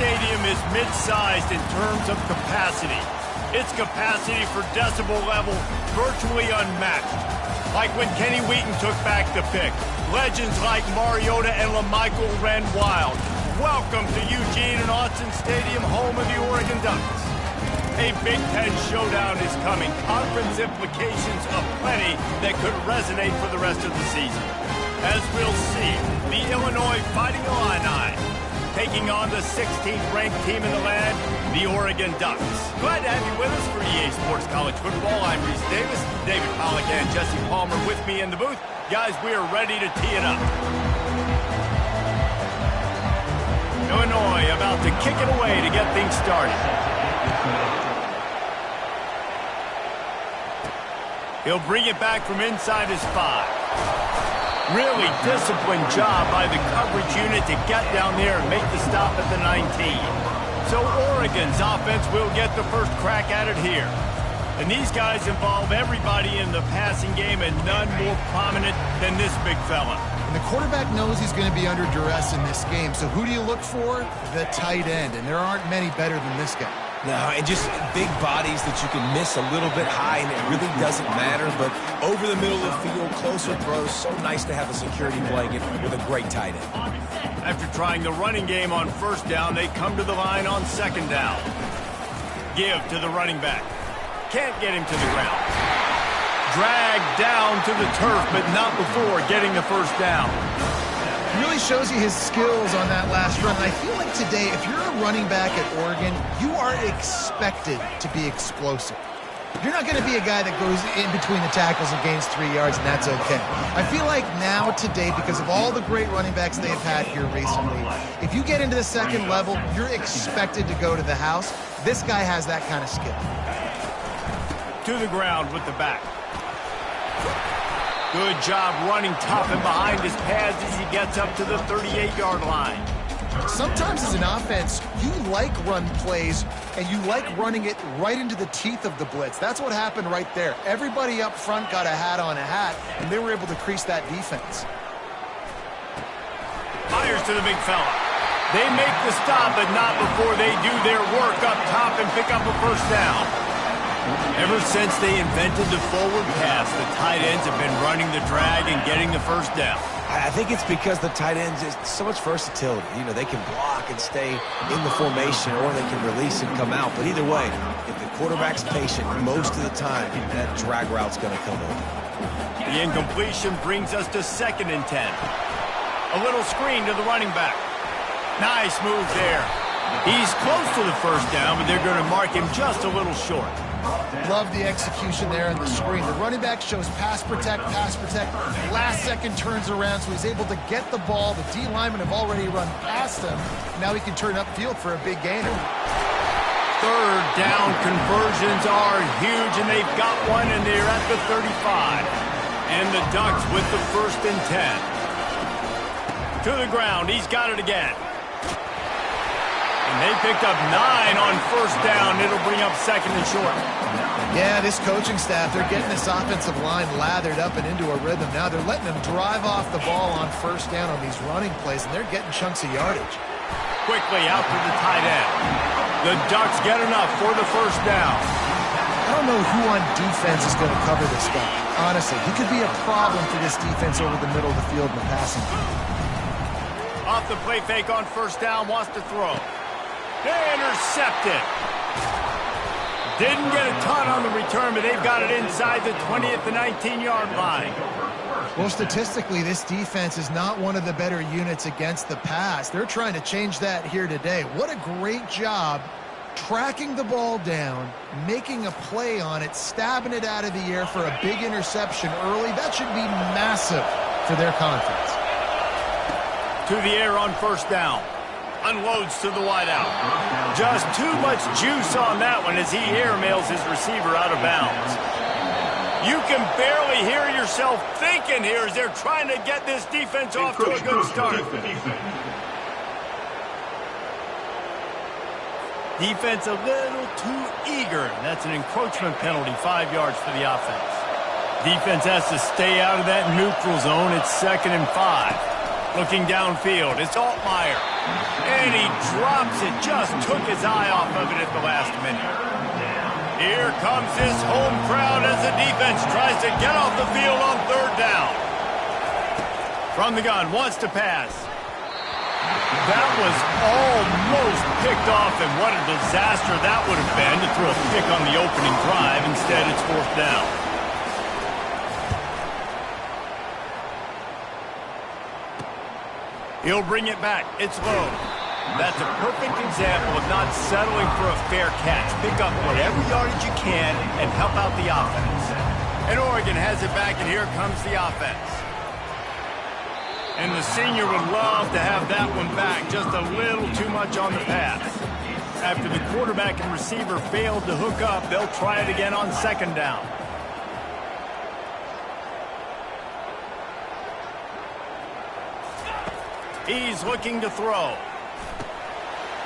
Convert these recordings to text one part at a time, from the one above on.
stadium is mid-sized in terms of capacity. Its capacity for decibel level virtually unmatched. Like when Kenny Wheaton took back the pick. Legends like Mariota and LaMichael ran wild. Welcome to Eugene and Autzen Stadium, home of the Oregon Ducks. A Big Ten showdown is coming. Conference implications aplenty that could resonate for the rest of the season. As we'll see, the Illinois Fighting Illini taking on the 16th ranked team in the land, the Oregon Ducks. Glad to have you with us for EA Sports College Football. I'm Reese Davis, David Pollack and Jesse Palmer with me in the booth. Guys, we are ready to tee it up. Illinois about to kick it away to get things started. He'll bring it back from inside his 5. Really disciplined job by the coverage unit to get down there and make the stop at the 19. So Oregon's offense will get the first crack at it here. And these guys involve everybody in the passing game, and none more prominent than this big fella. And the quarterback knows he's going to be under duress in this game. So who do you look for? The tight end. And there aren't many better than this guy. No, and just big bodies that you can miss a little bit high, and it really doesn't matter. But over the middle of the field, closer throws, so nice to have a security blanket with a great tight end. After trying the running game on first down, they come to the line on second down. Give to the running back. Can't get him to the ground. Dragged down to the turf, but not before getting the first down. It really shows you his skills on that last run. And I feel like today, if you're a running back at Oregon, you are expected to be explosive. You're not going to be a guy that goes in between the tackles and gains 3 yards, and that's okay. I feel like now, today, because of all the great running backs they've had here recently, if you get into the second level, you're expected to go to the house. This guy has that kind of skill. To the ground with the back. Good job running tough and behind his pads as he gets up to the 38-yard line. Sometimes as an offense, you like run plays, and you like running it right into the teeth of the blitz. That's what happened right there. Everybody up front got a hat on a hat, and they were able to crease that defense. Fires to the big fella. They make the stop, but not before they do their work up top and pick up a first down. Ever since they invented the forward pass, the tight ends have been running the drag and getting the first down. I think it's because the tight ends is so much versatility. You know, they can block and stay in the formation, or they can release and come out. But either way, if the quarterback's patient, most of the time, that drag route's going to come over. The incompletion brings us to 2nd and 10. A little screen to the running back. Nice move there. He's close to the first down, but they're going to mark him just a little short. Love the execution there in the screen. The running back shows pass protect, last second turns around, so he's able to get the ball. The D linemen have already run past him. Now he can turn upfield for a big gainer. Third down conversions are huge, and they've got one, and they're at the 35. And the Ducks with the 1st and 10. To the ground, he's got it again. And they picked up 9 on first down. It'll bring up 2nd and short. Yeah, this coaching staff, they're getting this offensive line lathered up and into a rhythm now. They're letting them drive off the ball on first down on these running plays, and they're getting chunks of yardage. Quickly out to the tight end. The Ducks get enough for the first down. I don't know who on defense is going to cover this guy. Honestly, he could be a problem for this defense over the middle of the field in the passing game. Off the play fake on first down, wants to throw. Intercepted. Didn't get a ton on the return, but they've got it inside the 20 at the 19-yard line. Well, statistically, this defense is not one of the better units against the pass. They're trying to change that here today. What a great job tracking the ball down, making a play on it, stabbing it out of the air for a big interception early. That should be massive for their conference. To the air on first down. Unloads to the wideout. Just too much juice on that one as he airmails his receiver out of bounds. You can barely hear yourself thinking here as they're trying to get this defense off to a good start. Defense a little too eager. That's an encroachment penalty, 5 yards for the offense. Defense has to stay out of that neutral zone. It's 2nd and 5. Looking downfield, it's Altmaier. And he drops it, just took his eye off of it at the last minute. Here comes this home crowd as the defense tries to get off the field on third down. From the gun, wants to pass. That was almost picked off, and what a disaster that would have been to throw a pick on the opening drive. Instead, it's fourth down. He'll bring it back. It's low. That's a perfect example of not settling for a fair catch. Pick up whatever yardage you can and help out the offense. And Oregon has it back, and here comes the offense. And the senior would love to have that one back. Just a little too much on the pass. After the quarterback and receiver failed to hook up, they'll try it again on second down. He's looking to throw.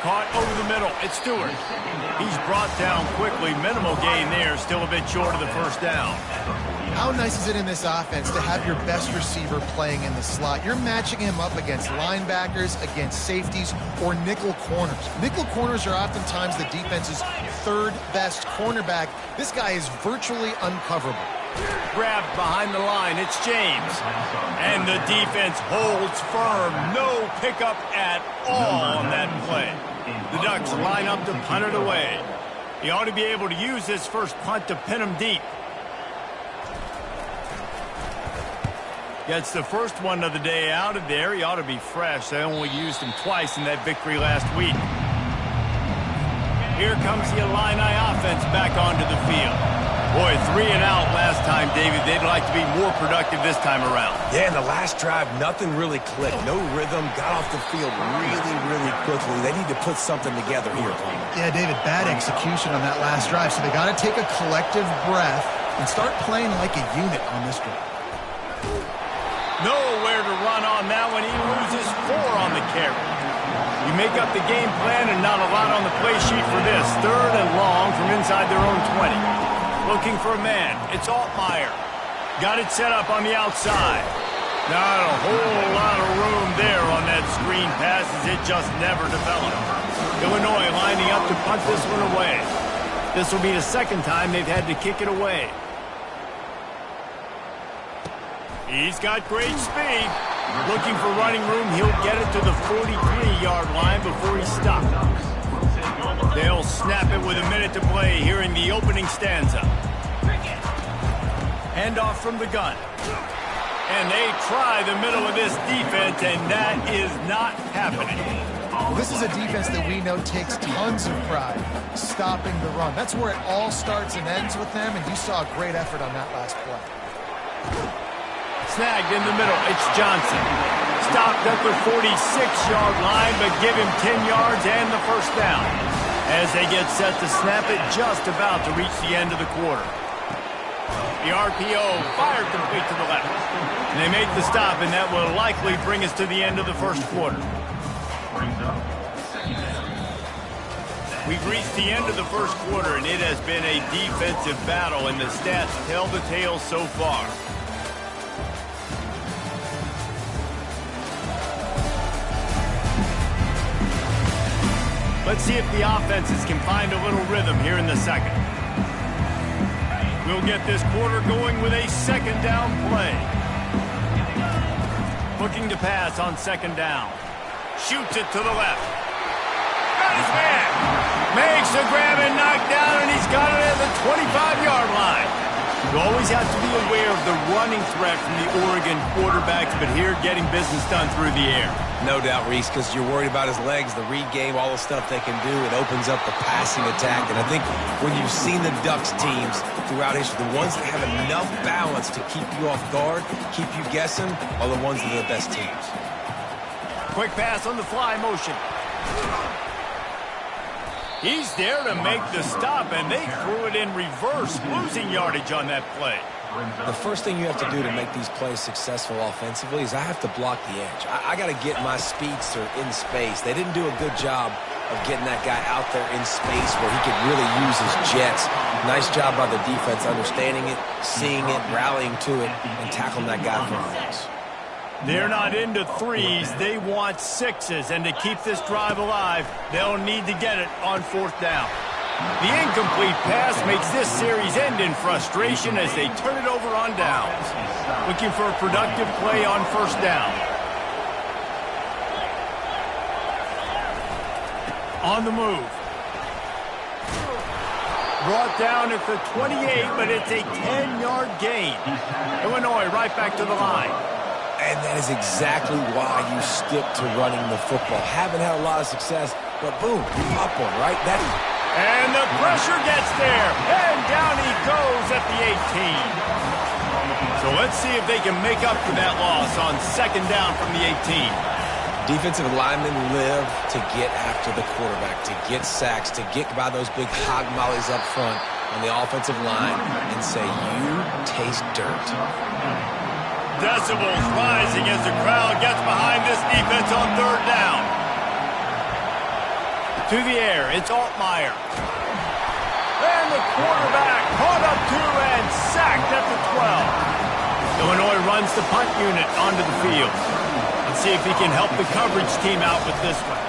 Caught over the middle. It's Stewart. He's brought down quickly. Minimal gain there. Still a bit short of the first down. How nice is it in this offense to have your best receiver playing in the slot? You're matching him up against linebackers, against safeties, or nickel corners. Nickel corners are oftentimes the defense's third best cornerback. This guy is virtually uncoverable. Grabbed behind the line. It's James. And the defense holds firm. No pickup at all on that play. The Ducks line up to punt it away. He ought to be able to use this first punt to pin him deep. Gets the first one of the day out of there. He ought to be fresh. They only used him twice in that victory last week. Here comes the Illini offense back onto the field. Boy, 3 and out last time, David. They'd like to be more productive this time around. Yeah, in the last drive, nothing really clicked. No rhythm. Got off the field really quickly. They need to put something together here. Yeah, David, bad execution on that last drive. So they got to take a collective breath and start playing like a unit on this drive. Nowhere to run on that one. He loses 4 on the carry. You make up the game plan and not a lot on the play sheet for this. Third and long from inside their own 20. Looking for a man. It's Altmaier. Got it set up on the outside. Not a whole lot of room there on that screen pass as it just never developed. Illinois lining up to punt this one away. This will be the second time they've had to kick it away. He's got great speed. Looking for running room. He'll get it to the 43-yard line before he stops. They'll snap it with a minute to play here in the opening stanza. Handoff from the gun. And they try the middle of this defense, and that is not happening. This is a defense that we know takes tons of pride stopping the run. That's where it all starts and ends with them, and you saw a great effort on that last play. Snagged in the middle. It's Johnson. Stopped at the 46-yard line, but give him 10 yards and the first down. As they get set to snap it, just about to reach the end of the quarter. The RPO fired complete to the left. And they make the stop, and that will likely bring us to the end of the first quarter. We've reached the end of the first quarter, and it has been a defensive battle, and the stats tell the tale so far. Let's see if the offenses can find a little rhythm here in the second. We'll get this quarter going with a second down play. Looking to pass on second down. Shoots it to the left. Got his man. Makes the grab and knock down, and he's got it at the 25-yard line. You always have to be aware of the running threat from the Oregon quarterbacks, but here getting business done through the air. No doubt, Reese, because you're worried about his legs, the read game, all the stuff they can do. It opens up the passing attack. And I think when you've seen the Ducks teams throughout history, the ones that have enough balance to keep you off guard, keep you guessing, are the ones that are the best teams. Quick pass on the fly motion. He's there to make the stop, and they threw it in reverse, losing yardage on that play. The first thing you have to do to make these plays successful offensively is I have to block the edge. I got to get my speedster in space. They didn't do a good job of getting that guy out there in space where he could really use his jets. Nice job by the defense understanding it, seeing it, rallying to it, and tackling that guy for a loss. They're not into threes, they want sixes, and to keep this drive alive, they'll need to get it on 4th down. The incomplete pass makes this series end in frustration as they turn it over on downs. Looking for a productive play on 1st down. On the move. Brought down at the 28, but it's a 10-yard gain. Illinois right back to the line. And that is exactly why you stick to running the football. Haven't had a lot of success, but boom, you pop one, right? And the pressure gets there, and down he goes at the 18. So let's see if they can make up for that loss on 2nd down from the 18. Defensive linemen live to get after the quarterback, to get sacks, to get by those big hog mollies up front on the offensive line and say, you taste dirt. Decibels rising as the crowd gets behind this defense on 3rd down. To the air, it's Altmaier. And the quarterback caught up to and sacked at the 12. Illinois runs the punt unit onto the field. Let's see if he can help the coverage team out with this one.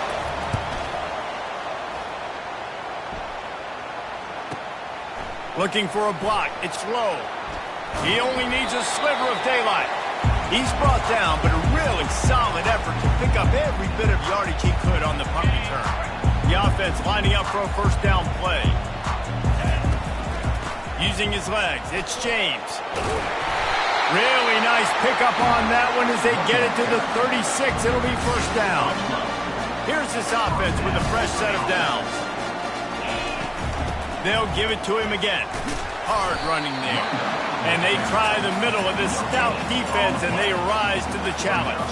Looking for a block. It's low. He only needs a sliver of daylight. He's brought down, but a really solid effort to pick up every bit of yardage he could on the punt return. The offense lining up for a 1st down play. Using his legs, it's James. Really nice pickup on that one as they get it to the 36. It'll be 1st down. Here's this offense with a fresh set of downs. They'll give it to him again. Hard running there. And they try the middle of this stout defense, and they rise to the challenge.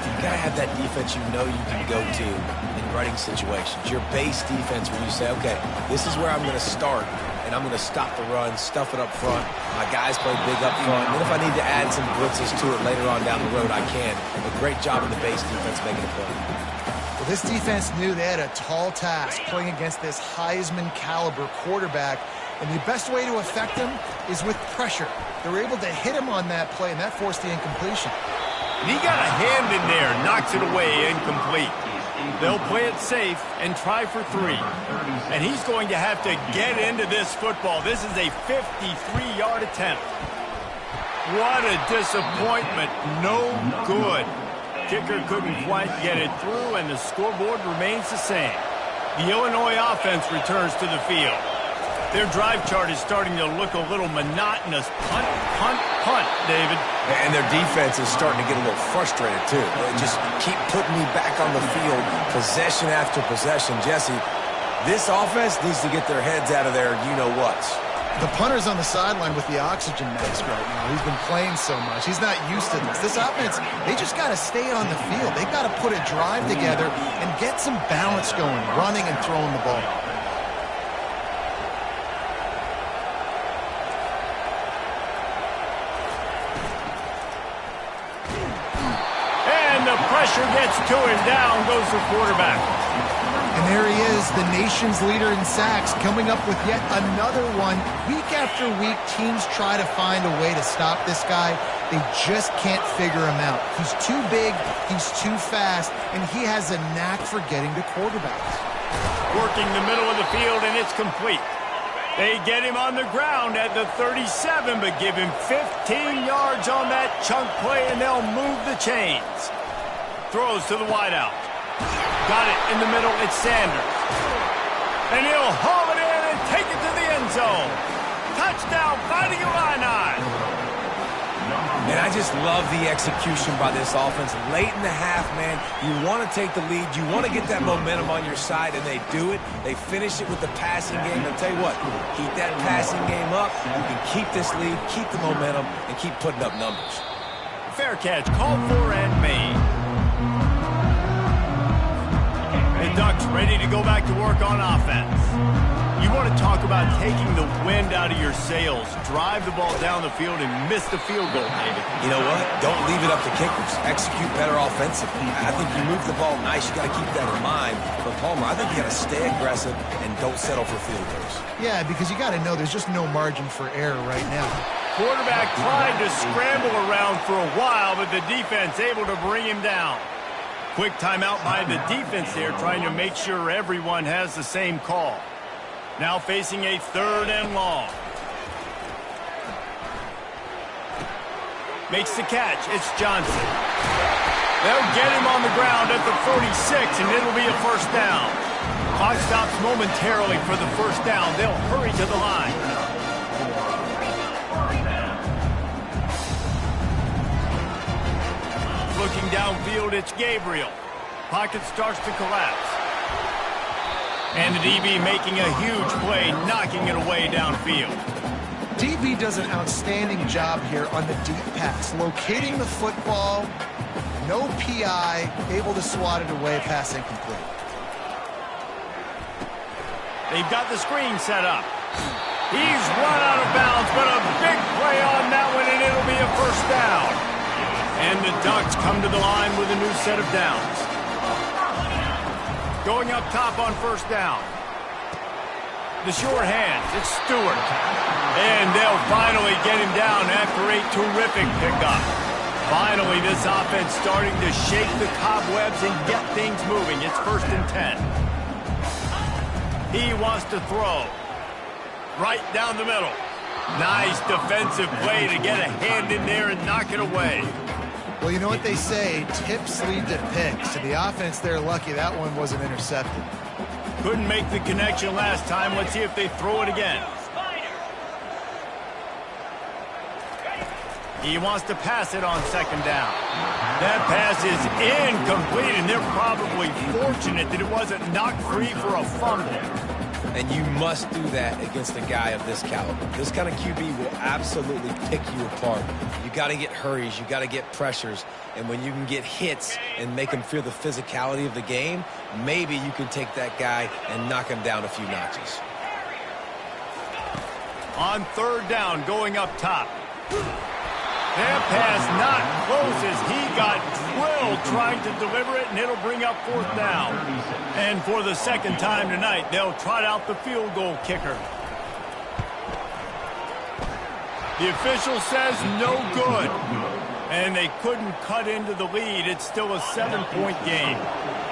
You gotta have that defense you know you can go to in running situations. Your base defense where you say, okay, this is where I'm gonna start, and I'm gonna stop the run, stuff it up front. My guys play big up front. And then if I need to add some blitzes to it later on down the road, I can. A great job in the base defense making a play. Well, this defense knew they had a tall task playing against this Heisman caliber quarterback. And the best way to affect him is with pressure. They were able to hit him on that play, and that forced the incompletion. He got a hand in there, knocks it away, incomplete. They'll play it safe and try for 3. And he's going to have to get into this football. This is a 53-yard attempt. What a disappointment. No good. Kicker couldn't quite get it through, and the scoreboard remains the same. The Illinois offense returns to the field. Their drive chart is starting to look a little monotonous. Punt, punt, punt, David. And their defense is starting to get a little frustrated, too. They just keep putting me back on the field, possession after possession. Jesse, this offense needs to get their heads out of their you-know-whats. The punter's on the sideline with the oxygen mask right now. He's been playing so much. He's not used to this. This offense, they just got to stay on the field. They've got to put a drive together and get some balance going, running and throwing the ball. Pressure gets to him. Down goes the quarterback. And there he is, the nation's leader in sacks, coming up with yet another one. Week after week, teams try to find a way to stop this guy. They just can't figure him out. He's too big, he's too fast, and he has a knack for getting to quarterbacks. Working the middle of the field, and it's complete. They get him on the ground at the 37, but give him 15 yards on that chunk play, and they'll move the chains. Throws to the wideout. Got it in the middle. It's Sanders. And he'll haul it in and take it to the end zone. Touchdown, Fighting Illini. And I just love the execution by this offense. Late in the half, man, you want to take the lead. You want to get that momentum on your side, and they do it. They finish it with the passing game. I'll tell you what, keep that passing game up. You can keep this lead, keep the momentum, and keep putting up numbers. Fair catch, called for and made. The Ducks ready to go back to work on offense. You want to talk about taking the wind out of your sails. Drive the ball down the field and miss the field goal, David. You know what? Don't leave it up to kickers. Execute better offensively. I think you move the ball nice. You got to keep that in mind. But Palmer, I think you got to stay aggressive and don't settle for field goals. Yeah, because you got to know there's just no margin for error right now. quarterback tried to scramble around for a while, but the defense able to bring him down. Quick timeout by the defense there, trying to make sure everyone has the same call. Now facing a 3rd and long. Makes the catch. It's Johnson. They'll get him on the ground at the 46, and it'll be a 1st down. Clock stops momentarily for the 1st down. They'll hurry to the line. Looking downfield, it's Gabriel. Pocket starts to collapse. And the DB making a huge play, knocking it away downfield. DB does an outstanding job here on the deep pass, locating the football, no PI, able to swat it away, pass incomplete. They've got the screen set up. He's run out of bounds, but a big play on that one, and it'll be a 1st down. And the Ducks come to the line with a new set of downs. Going up top on 1st down. The sure hands, it's Stewart. And they'll finally get him down after a terrific pickup. Finally, this offense starting to shake the cobwebs and get things moving. It's 1st and 10. He wants to throw. Right down the middle. Nice defensive play to get a hand in there and knock it away. Well, you know what they say, tips lead to picks. And the offense, they're lucky that one wasn't intercepted. Couldn't make the connection last time. Let's see if they throw it again. He wants to pass it on 2nd down. That pass is incomplete, and they're probably fortunate that it wasn't knocked free for a fumble. And you must do that against a guy of this caliber. This kind of QB will absolutely pick you apart. You got to get hurries. You got to get pressures. And when you can get hits and make him feel the physicality of the game, maybe you can take that guy and knock him down a few notches. On 3rd down, going up top. That pass not close as he got drilled trying to deliver it, and it'll bring up 4th down. And for the 2nd time tonight, they'll trot out the field goal kicker. The official says no good. And they couldn't cut into the lead. It's still a 7-point game.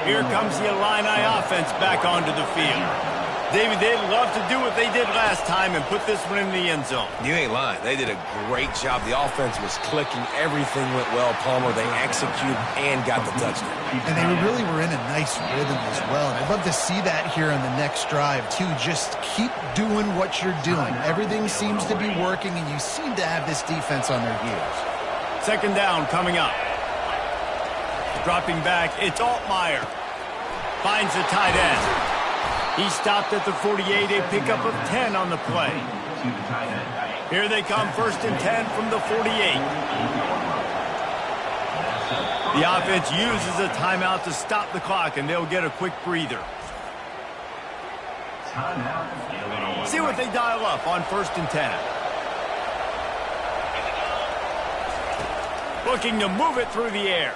Here comes the Illini offense back onto the field. David, they'd love to do what they did last time and put this one in the end zone. You ain't lying. They did a great job. The offense was clicking. Everything went well, Palmer. They executed and got the touchdown. And they really were in a nice rhythm as well. And I'd love to see that here on the next drive, too. Just keep doing what you're doing. Everything seems to be working, and you seem to have this defense on their heels. 2nd down coming up. Dropping back, it's Altmaier. Finds the tight end. He stopped at the 48, a pickup of 10 on the play. Here they come, 1st and 10 from the 48. The offense uses a timeout to stop the clock, and they'll get a quick breather. See what they dial up on 1st and 10. Looking to move it through the air.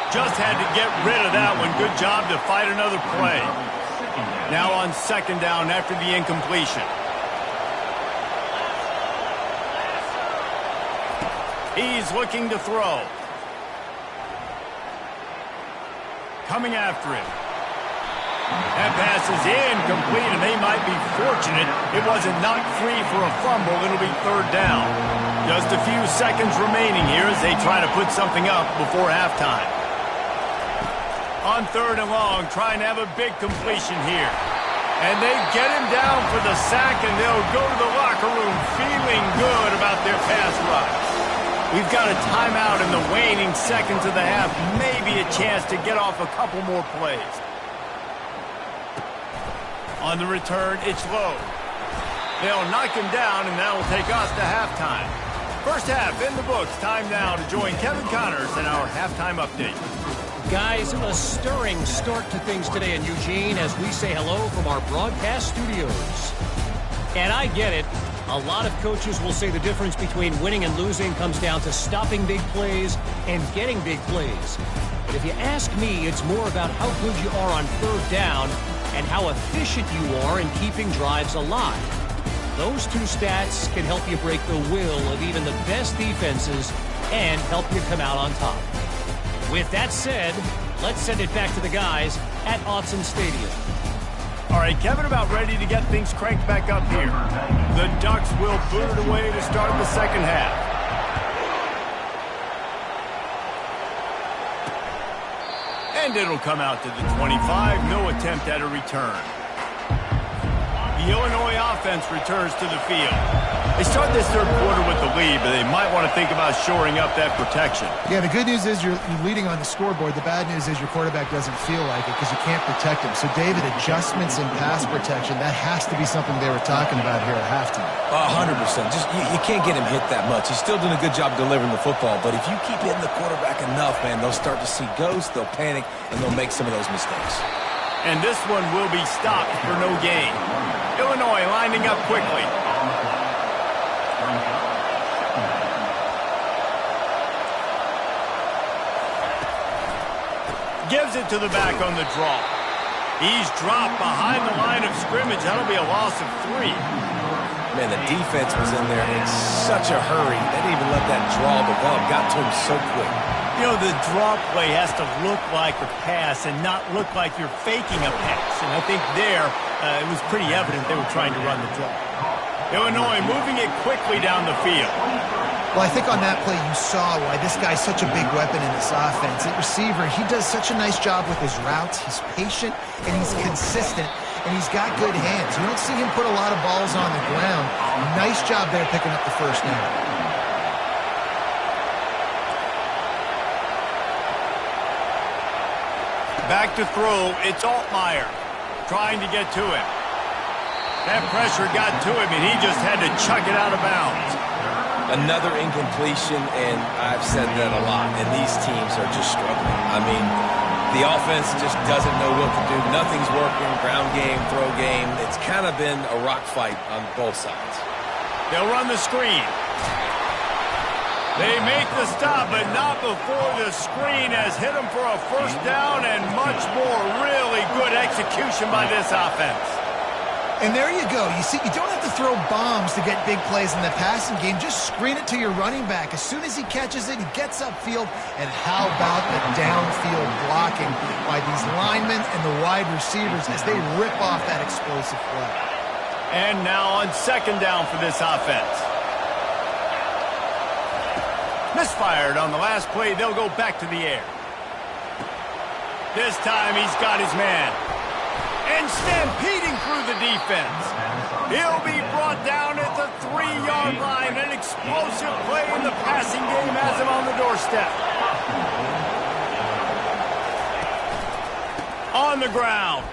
Just had to get rid of that one. Good job to fight another play. Now on 2nd down after the incompletion. He's looking to throw. Coming after him. That pass is incomplete, and they might be fortunate it wasn't knocked free for a fumble. It'll be 3rd down. Just a few seconds remaining here as they try to put something up before halftime. On 3rd and long, trying to have a big completion here. And they get him down for the sack, and they'll go to the locker room feeling good about their pass rush. We've got a timeout in the waning seconds of the half. Maybe a chance to get off a couple more plays. On the return, it's low. They'll knock him down, and that'll take us to halftime. First half in the books. Time now to join Kevin Connors in our halftime update. Guys, a stirring start to things today in Eugene as we say hello from our broadcast studios. And I get it. A lot of coaches will say the difference between winning and losing comes down to stopping big plays and getting big plays. But if you ask me, it's more about how good you are on 3rd down and how efficient you are in keeping drives alive. Those two stats can help you break the will of even the best defenses and help you come out on top. With that said, let's send it back to the guys at Autzen Stadium. All right, Kevin, about ready to get things cranked back up here. The Ducks will boot it away to start the second half. And it'll come out to the 25. No attempt at a return. The Illinois offense returns to the field. They start this third quarter with the lead, but they might want to think about shoring up that protection. Yeah, the good news is you're leading on the scoreboard. The bad news is your quarterback doesn't feel like it because you can't protect him. So, David, adjustments in pass protection, that has to be something they were talking about here at halftime. 100%. Just you can't get him hit that much. He's still doing a good job delivering the football, but if you keep hitting the quarterback enough, man, they'll start to see ghosts, they'll panic, and they'll make some of those mistakes. And this one will be stopped for no gain. Illinois lining up quickly. Gives it to the back on the draw. He's dropped behind the line of scrimmage. That'll be a loss of 3. Man, the defense was in there in such a hurry. They didn't even let that draw develop. Got to him so quick. You know, the draw play has to look like a pass and not look like you're faking a pass. And I think there, it was pretty evident they were trying to run the draw. Illinois moving it quickly down the field. Well, I think on that play you saw why this guy's such a big weapon in this offense. At receiver, he does such a nice job with his routes. He's patient, and he's consistent, and he's got good hands. You don't see him put a lot of balls on the ground. Nice job there picking up the first down. Back to throw, it's Altmaier trying to get to him. That pressure got to him, and he just had to chuck it out of bounds. Another incompletion, and I've said that a lot, and these teams are just struggling. I mean, the offense just doesn't know what to do. Nothing's working, ground game, throw game. It's kind of been a rock fight on both sides. They'll run the screen. They make the stop, but not before the screen has hit them for a first down and much more. Really good execution by this offense. And there you go. You see, you don't have to throw bombs to get big plays in the passing game. Just screen it to your running back. As soon as he catches it, he gets upfield. And how about the downfield blocking by these linemen and the wide receivers as they rip off that explosive play. And now on second down for this offense. Misfired on the last play. They'll go back to the air. This time he's got his man. And stampeding through the defense. He'll be brought down at the 3-yard line. An explosive play in the passing game has him on the doorstep. On the ground.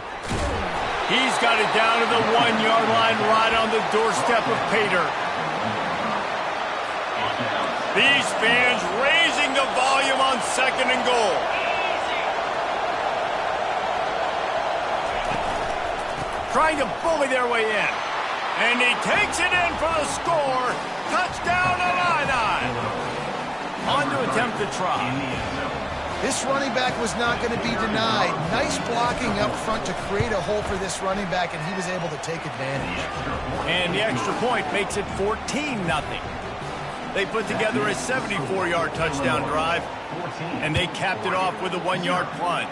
He's got it down to the 1-yard line right on the doorstep of Pater. These fans raising the volume on second and goal. Trying to bully their way in. And he takes it in for the score. Touchdown, Illini. On to attempt the try. This running back was not going to be denied. Nice blocking up front to create a hole for this running back, and he was able to take advantage. And the extra point makes it 14-0. They put together a 74-yard touchdown drive, and they capped it off with a 1-yard plunge.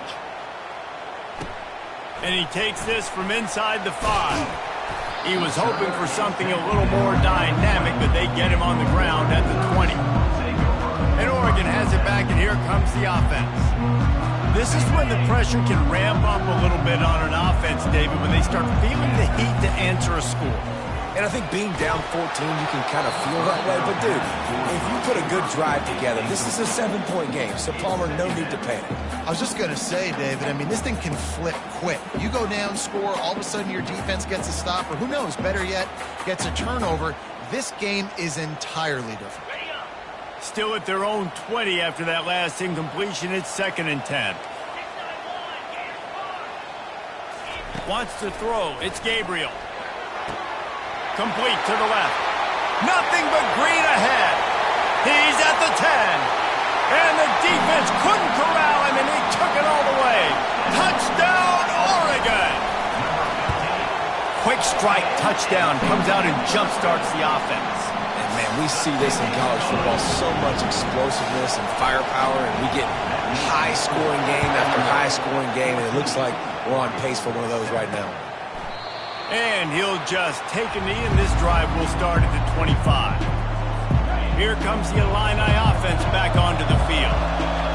And he takes this from inside the 5. He was hoping for something a little more dynamic, but they get him on the ground at the 20. And Oregon has it back, and here comes the offense. This is when the pressure can ramp up a little bit on an offense, David, when they start feeling the heat to answer a score. And I think being down 14, you can kind of feel that way. But, dude, if you put a good drive together, this is a 7-point game. So, Palmer, no need to panic. I was just going to say, David, I mean, this thing can flip quick. You go down, score, all of a sudden your defense gets a stop, or who knows, better yet, gets a turnover. This game is entirely different. Still at their own 20 after that last incompletion. It's 2nd and 10. Wants to throw. It's Gabriel. Complete to the left. Nothing but green ahead. He's at the 10. And the defense couldn't corral him, and he took it all the way. Touchdown, Oregon. Quick strike touchdown comes out and jump-starts the offense. And, man, we see this in college football, so much explosiveness and firepower, and we get high-scoring game after high-scoring game, and it looks like we're on pace for one of those right now. And he'll just take a knee, and this drive will start at the 25. Here comes the Illini offense back onto the field.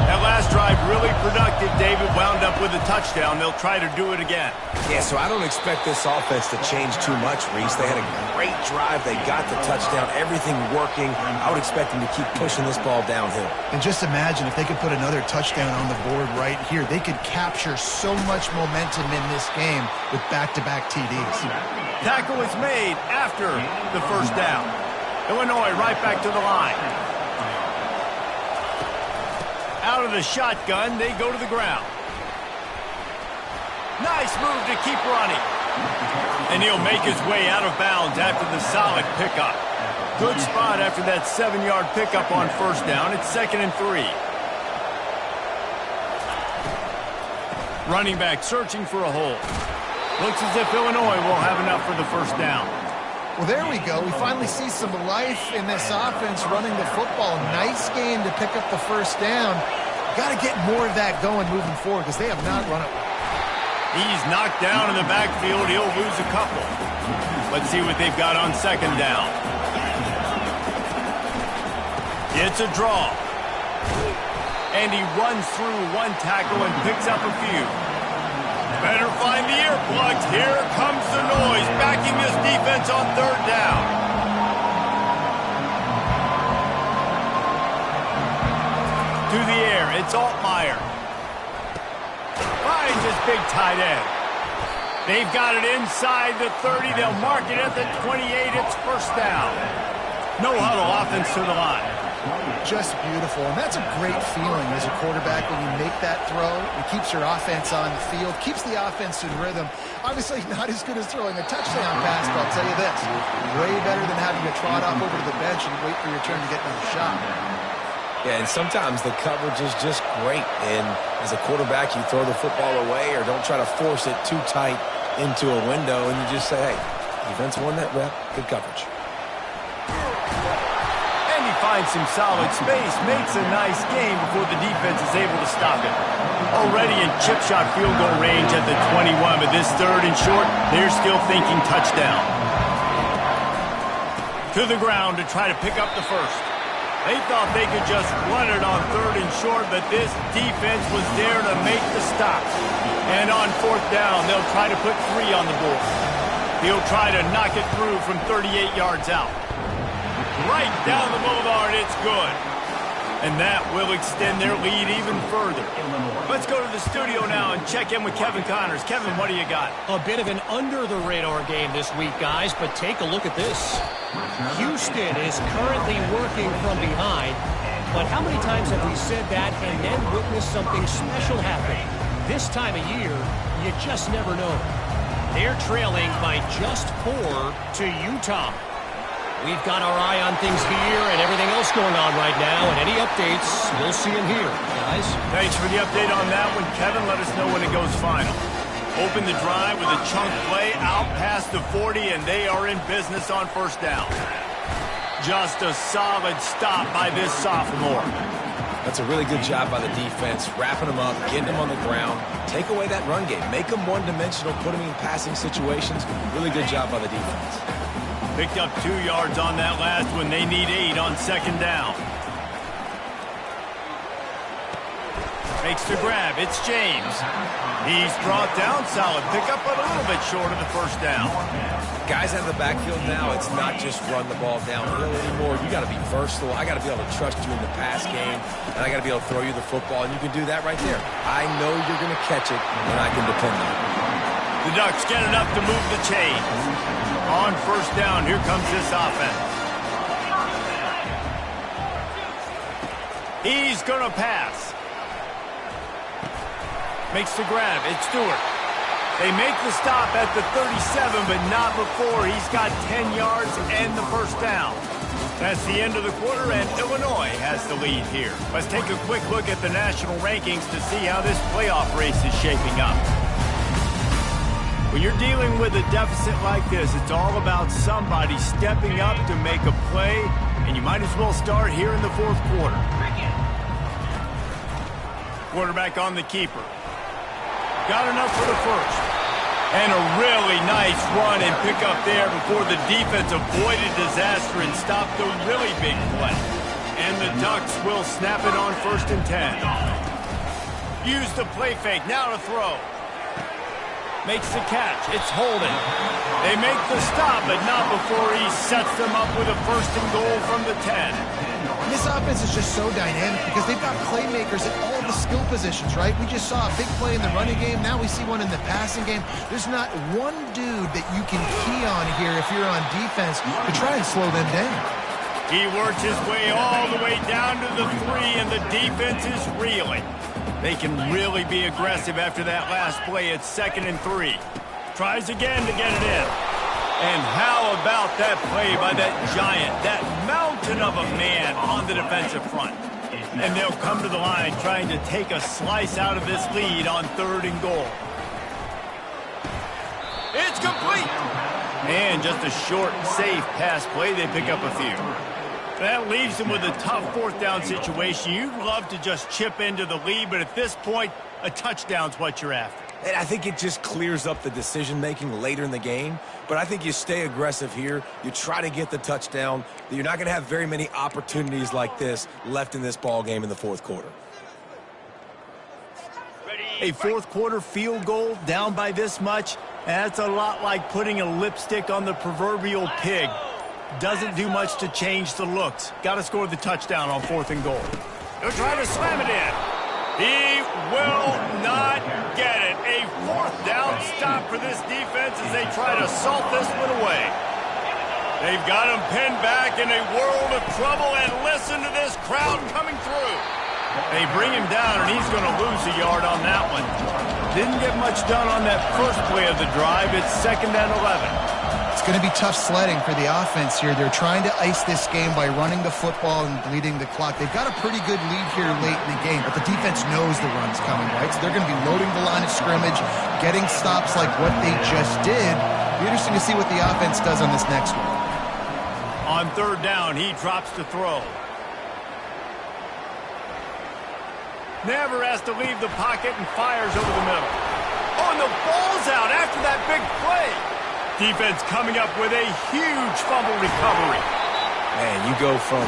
That last drive really productive. David wound up with a touchdown. They'll try to do it again. Yeah, so I don't expect this offense to change too much, Reese. They had a great drive. They got the touchdown. Everything working. I would expect them to keep pushing this ball downhill. And just imagine if they could put another touchdown on the board right here. They could capture so much momentum in this game with back-to-back TDs. Tackle is made after the first down. Illinois right back to the line. Out of the shotgun, they go to the ground. Nice move to keep running. And he'll make his way out of bounds after the solid pickup. Good spot after that 7-yard pickup on first down. It's 2nd and 3. Running back searching for a hole. Looks as if Illinois will have enough for the first down. Well, there we go. We finally see some life in this offense running the football. Nice game to pick up the first down. Got to get more of that going moving forward because they have not run it well. He's knocked down in the backfield. He'll lose a couple. Let's see what they've got on second down. It's a draw. And he runs through one tackle and picks up a few. Better find the earplugs. Here comes the noise, backing this defense on third down. To the air, it's Altmaier. Finds his big tight end. They've got it inside the 30. They'll mark it at the 28. It's first down. No huddle offense to the line. Just beautiful. And that's a great feeling as a quarterback when you make that throw. It keeps your offense on the field, keeps the offense in rhythm. Obviously not as good as throwing a touchdown pass, but I'll tell you this, way better than having to trot off over to the bench and wait for your turn to get another shot. Yeah, and sometimes the coverage is just great. And as a quarterback, you throw the football away or don't try to force it too tight into a window, and you just say, hey, defense won that rep, good coverage. Finds some solid space, makes a nice game before the defense is able to stop it. Already in chip shot field goal range at the 21, but this 3rd and short, they're still thinking touchdown. To the ground to try to pick up the first. They thought they could just run it on 3rd and short, but this defense was there to make the stop. And on 4th down, they'll try to put 3 on the board. He'll try to knock it through from 38 yards out. Right down the boulevard, it's good. And that will extend their lead even further. Let's go to the studio now and check in with Kevin Connors. Kevin, what do you got? A bit of an under-the-radar game this week, guys, but take a look at this. Houston is currently working from behind, but how many times have we said that and then witnessed something special happen? This time of year, you just never know. They're trailing by just 4 to Utah. We've got our eye on things here and everything else going on right now, and any updates, we'll see them here, guys. Thanks for the update on that one, Kevin. Let us know when it goes final. Open the drive with a chunk play out past the 40, and they are in business on first down. Just a solid stop by this sophomore. That's a really good job by the defense, wrapping them up, getting them on the ground, take away that run game, make them one-dimensional, put them in passing situations. Really good job by the defense. Picked up 2 yards on that last one. They need 8 on second down. Makes the grab. It's James. He's brought down. Solid pickup, but a little bit short of the first down. Guys out of the backfield now, it's not just run the ball downhill anymore. You got to be versatile. I got to be able to trust you in the pass game, and I got to be able to throw you the football, and you can do that right there. I know you're going to catch it, and I can depend on it. The Ducks get enough to move the chain. On first down, here comes this offense. He's going to pass. Makes the grab. It's Stewart. They make the stop at the 37, but not before he's got 10 yards and the first down. That's the end of the quarter, and Illinois has the lead here. Let's take a quick look at the national rankings to see how this playoff race is shaping up. When you're dealing with a deficit like this, it's all about somebody stepping up to make a play, and you might as well start here in the fourth quarter. Quarterback on the keeper. Got enough for the first. And a really nice run and pick up there before the defense avoided disaster and stopped the really big play. And the Ducks will snap it on 1st and 10. Use the play fake, now to throw. Makes the catch. It's holding. They make the stop, but not before he sets them up with a 1st and goal from the 10. And this offense is just so dynamic because they've got playmakers at all the skill positions, right? We just saw a big play in the running game. Now we see one in the passing game. There's not one dude that you can key on here if you're on defense to try and slow them down. He works his way all the way down to the 3, and the defense is reeling. They can really be aggressive after that last play. It's 2nd and 3. Tries again to get it in. And how about that play by that giant, that mountain of a man on the defensive front? And they'll come to the line trying to take a slice out of this lead on 3rd and goal. It's complete. And just a short, safe pass play. They pick up a few. That leaves them with a tough 4th down situation. You'd love to just chip into the lead, but at this point, a touchdown's what you're after. And I think it just clears up the decision-making later in the game. But I think you stay aggressive here. You try to get the touchdown. You're not going to have very many opportunities like this left in this ball game in the 4th quarter. A 4th quarter field goal down by this much, that's a lot like putting a lipstick on the proverbial pig. Doesn't do much to change the looks. Got to score the touchdown on 4th and goal. He'll try to slam it in. He will not get it. A 4th down stop for this defense as they try to salt this one away. They've got him pinned back in a world of trouble, and listen to this crowd coming through. They bring him down, and he's going to lose a yard on that one. Didn't get much done on that first play of the drive. It's 2nd and 11. It's going to be tough sledding for the offense here. They're trying to ice this game by running the football and bleeding the clock. They've got a pretty good lead here late in the game, but the defense knows the run's coming, right? So they're going to be loading the line of scrimmage, getting stops like what they just did. It'll be interesting to see what the offense does on this next one. On 3rd down, he drops the throw. Never has to leave the pocket and fires over the middle. Oh, and the ball's out after that big play. Defense coming up with a huge fumble recovery. Man, you go from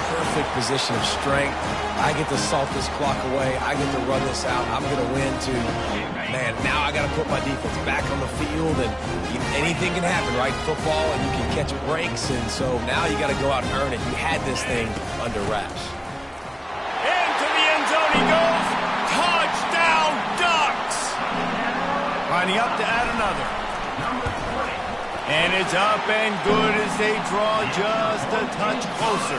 perfect position of strength. I get to salt this clock away. I get to run this out. I'm going to win to, man, now I got to put my defense back on the field, and anything can happen, right? Football, and you can catch breaks, and so now you got to go out and earn it. You had this thing under wraps. Into the end zone he goes. Touchdown, Ducks. Lining up to add another. And it's up and good as they draw just a touch closer.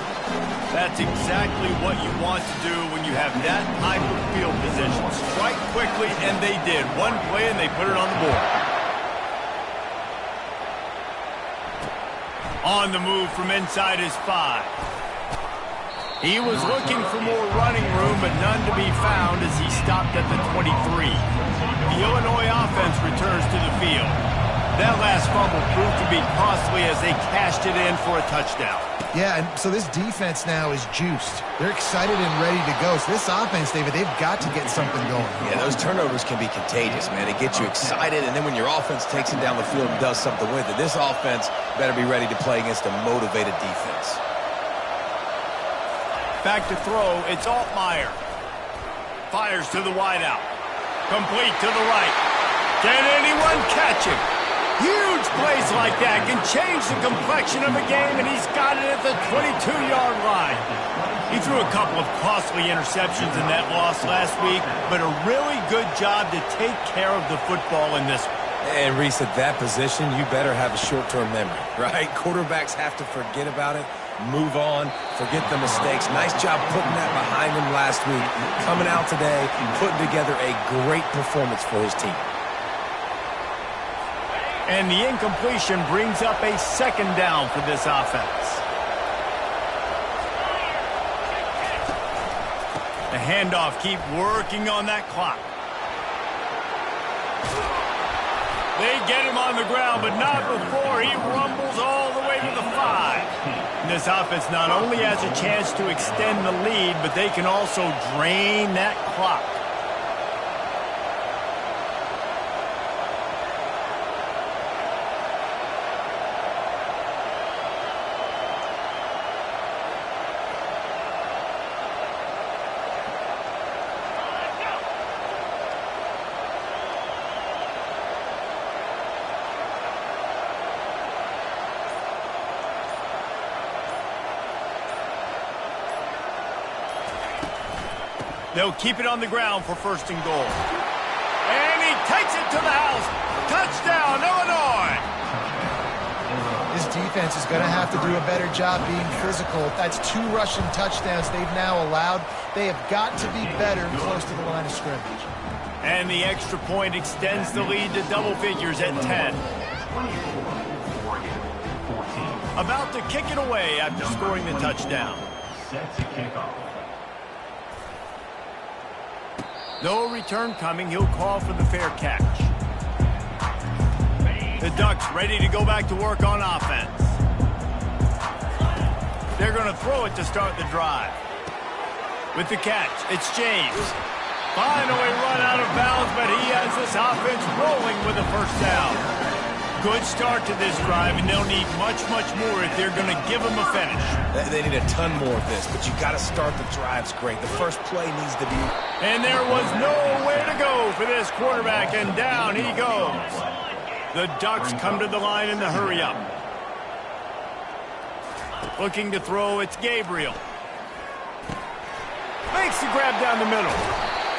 That's exactly what you want to do when you have that type of field position. Strike quickly, and they did. One play, and they put it on the board. On the move from inside his 5. He was looking for more running room, but none to be found as he stopped at the 23. The Illinois offense returns to the field. That last fumble proved to be costly as they cashed it in for a touchdown. Yeah, and so this defense now is juiced. They're excited and ready to go. So this offense, David, they've got to get something going. Yeah, those turnovers can be contagious, man. It gets you excited, and then when your offense takes it down the field and does something with it, this offense better be ready to play against a motivated defense. Back to throw, it's Altmaier. Fires to the wideout. Complete to the right. Can anyone catch him? Huge plays like that can change the complexion of a game, and he's got it at the 22-yard line. He threw a couple of costly interceptions in that loss last week, but a really good job to take care of the football in this one. And Reese, at that position, you better have a short-term memory, right? Quarterbacks have to forget about it, move on, forget the mistakes. Nice job putting that behind him last week, coming out today, putting together a great performance for his team. And the incompletion brings up a 2nd down for this offense. The handoff, keep working on that clock. They get him on the ground, but not before he rumbles all the way to the 5. And this offense not only has a chance to extend the lead, but they can also drain that clock. They'll keep it on the ground for first and goal. And he takes it to the house. Touchdown, Illinois! This defense is going to have to do a better job being physical. That's 2 rushing touchdowns they've now allowed. They have got to be better close to the line of scrimmage. And the extra point extends the lead to double figures at 10. About to kick it away after scoring the touchdown. Set to kick off. No return coming. He'll call for the fair catch. The Ducks ready to go back to work on offense. They're going to throw it to start the drive. With the catch, it's James. Finally run out of bounds, but he has this offense rolling with a first down. Good start to this drive, and they'll need much, much more if they're going to give them a finish. They need a ton more of this, but you got to start the drives great. The first play needs to be... And there was nowhere to go for this quarterback, and down he goes. The Ducks come to the line in the hurry-up. Looking to throw, it's Gabriel. Makes the grab down the middle.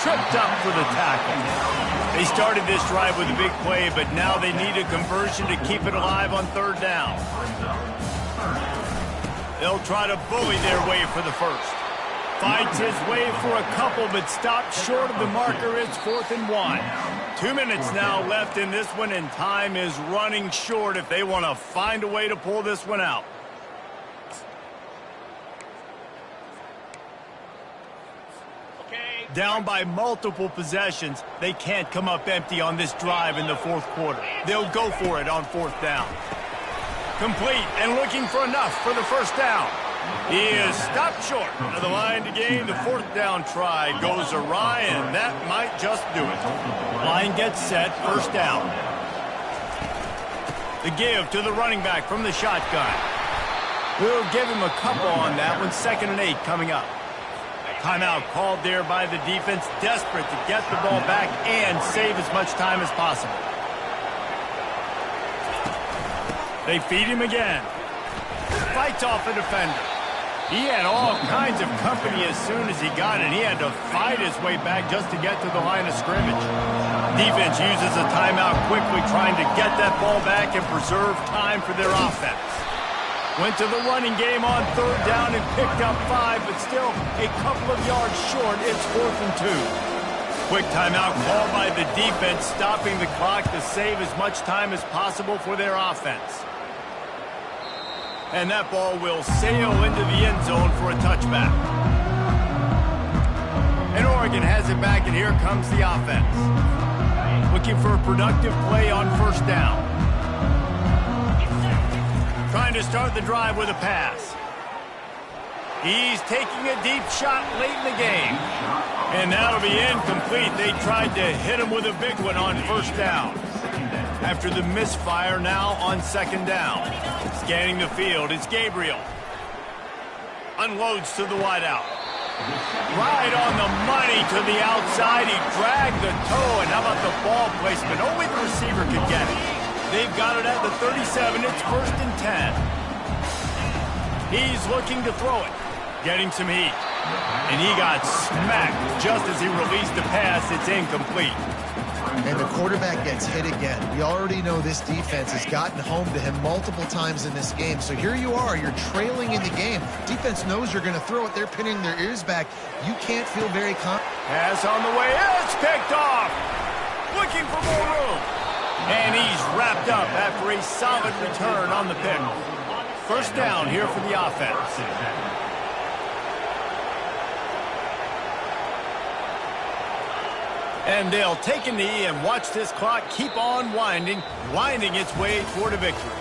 Tripped up for the tackle. They started this drive with a big play, but now they need a conversion to keep it alive on third down. They'll try to bully their way for the first. Fights his way for a couple, but stopped short of the marker. It's 4th and 1. 2 minutes now left in this one, and time is running short if they want to find a way to pull this one out. Down by multiple possessions, they can't come up empty on this drive in the 4th quarter. They'll go for it on 4th down. Complete and looking for enough for the first down. He is stopped short of the line to gain. The 4th down try goes awry, and that might just do it. Line gets set, first down. The give to the running back from the shotgun. We'll give him a couple on that one. 2nd and 8 coming up. Timeout called there by the defense, desperate to get the ball back and save as much time as possible. They feed him again. Fights off a defender. He had all kinds of company as soon as he got it. He had to fight his way back just to get to the line of scrimmage. Defense uses a timeout quickly, trying to get that ball back and preserve time for their offense. Went to the running game on 3rd down and picked up 5, but still a couple of yards short. It's 4th and 2. Quick timeout called by the defense, stopping the clock to save as much time as possible for their offense. And that ball will sail into the end zone for a touchback. And Oregon has it back, and here comes the offense. Looking for a productive play on 1st down. Trying to start the drive with a pass. He's taking a deep shot late in the game. And that'll be incomplete. They tried to hit him with a big one on 1st down. After the misfire, now on 2nd down. Scanning the field, it's Gabriel. Unloads to the wideout. Right on the money to the outside. He dragged the toe, and how about the ball placement? Only the receiver could get it. They've got it at the 37. It's 1st and 10. He's looking to throw it. Getting some heat. And he got smacked just as he released the pass. It's incomplete. And the quarterback gets hit again. We already know this defense has gotten home to him multiple times in this game. So here you are. You're trailing in the game. Defense knows you're going to throw it. They're pinning their ears back. You can't feel very confident. Pass on the way. It's picked off. Looking for more room. And he's wrapped up after a solid return on the pick. 1st down here for the offense. And they'll take a knee and watch this clock keep on winding its way toward a victory.